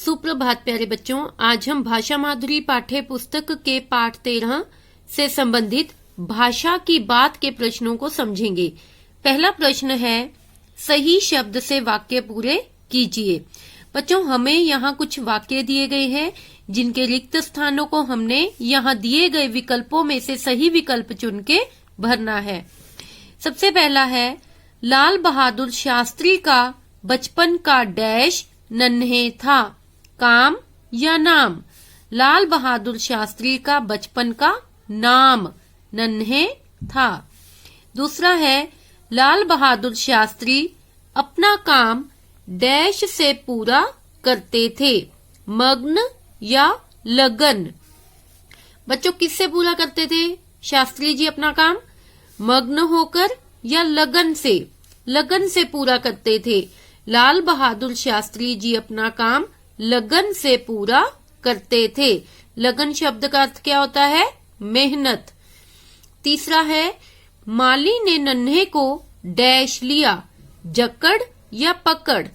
सुप्रभात प्यारे बच्चों। आज हम भाषा माधुरी पाठ्य पुस्तक के पाठ 13 से संबंधित भाषा की बात के प्रश्नों को समझेंगे। पहला प्रश्न है, सही शब्द से वाक्य पूरे कीजिए। बच्चों, हमें यहाँ कुछ वाक्य दिए गए हैं जिनके रिक्त स्थानों को हमने यहाँ दिए गए विकल्पों में से सही विकल्प चुन के भरना है। सबसे पहला है, लाल बहादुर शास्त्री का बचपन का डैश नन्हे था, काम या नाम। लाल बहादुर शास्त्री का बचपन का नाम नन्हे था। दूसरा है, लाल बहादुर शास्त्री अपना काम डैश से पूरा करते थे, मग्न या लगन। बच्चों, किससे पूरा करते थे शास्त्री जी अपना काम? मग्न होकर या लगन से पूरा करते थे। लाल बहादुर शास्त्री जी अपना काम लगन से पूरा करते थे। लगन शब्द का अर्थ क्या होता है? मेहनत। तीसरा है, माली ने नन्हे को डैश लिया, जकड़ या पकड़।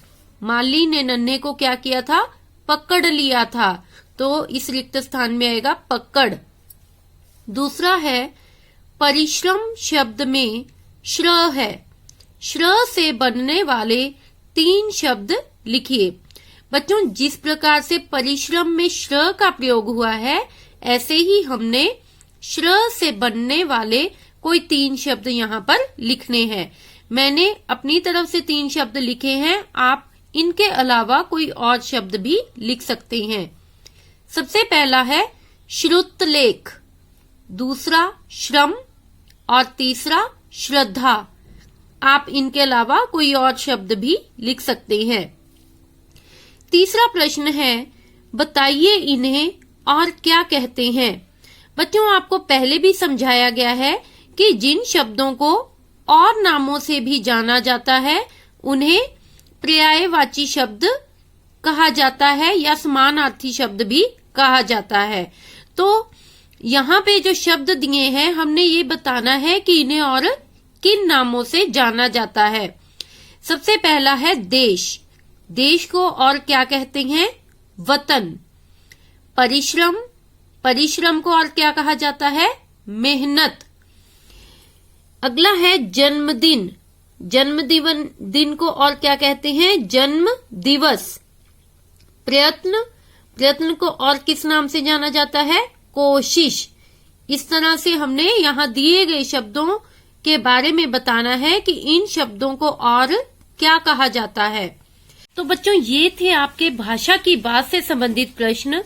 माली ने नन्हे को क्या किया था? पकड़ लिया था, तो इस रिक्त स्थान में आएगा पकड़। दूसरा है, परिश्रम शब्द में श्र है। श्र से बनने वाले 3 शब्द लिखिए। बच्चों, जिस प्रकार से परिश्रम में श्र का प्रयोग हुआ है, ऐसे ही हमने श्र से बनने वाले कोई 3 शब्द यहाँ पर लिखने हैं। मैंने अपनी तरफ से 3 शब्द लिखे हैं, आप इनके अलावा कोई और शब्द भी लिख सकते हैं। सबसे पहला है श्रुतलेख, दूसरा श्रम और तीसरा श्रद्धा। आप इनके अलावा कोई और शब्द भी लिख सकते हैं। तीसरा प्रश्न है, बताइए इन्हें और क्या कहते हैं। बच्चों, आपको पहले भी समझाया गया है कि जिन शब्दों को और नामों से भी जाना जाता है उन्हें पर्यायवाची शब्द कहा जाता है या समानार्थी शब्द भी कहा जाता है। तो यहाँ पे जो शब्द दिए हैं, हमने ये बताना है कि इन्हें और किन नामों से जाना जाता है। सबसे पहला है देश। देश को और क्या कहते हैं? वतन। परिश्रम को और क्या कहा जाता है? मेहनत। अगला है जन्मदिन। जन्मदिन को और क्या कहते हैं? जन्म दिवस। प्रयत्न को और किस नाम से जाना जाता है? कोशिश। इस तरह से हमने यहाँ दिए गए शब्दों के बारे में बताना है कि इन शब्दों को और क्या कहा जाता है। तो बच्चों, ये थे आपके भाषा की बात से संबंधित प्रश्न।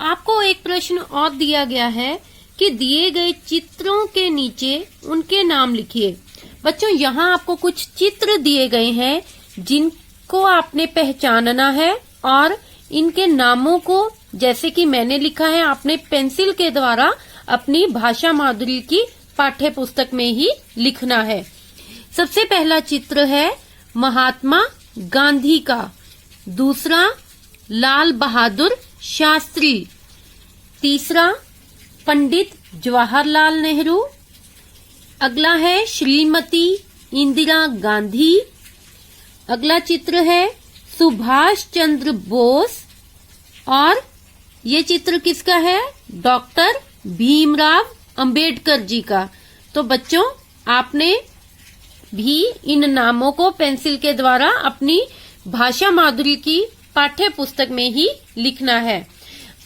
आपको एक प्रश्न और दिया गया है कि दिए गए चित्रों के नीचे उनके नाम लिखिए। बच्चों, यहाँ आपको कुछ चित्र दिए गए हैं जिनको आपने पहचानना है और इनके नामों को, जैसे कि मैंने लिखा है, आपने पेंसिल के द्वारा अपनी भाषा माधुरी की पाठ्य पुस्तक में ही लिखना है। सबसे पहला चित्र है महात्मा गांधी का, दूसरा लाल बहादुर शास्त्री, तीसरा पंडित जवाहरलाल नेहरू, अगला है श्रीमती इंदिरा गांधी, अगला चित्र है सुभाष चंद्र बोस और ये चित्र किसका है? डॉक्टर भीमराव अंबेडकर जी का। तो बच्चों, आपने भी इन नामों को पेंसिल के द्वारा अपनी भाषा माधुरी की पाठ्य पुस्तक में ही लिखना है।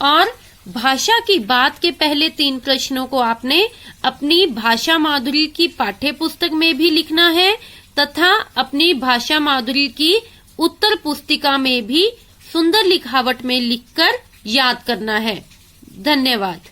और भाषा की बात के पहले 3 प्रश्नों को आपने अपनी भाषा माधुरी की पाठ्य पुस्तक में भी लिखना है तथा अपनी भाषा माधुरी की उत्तर पुस्तिका में भी सुंदर लिखावट में लिखकर याद करना है। धन्यवाद।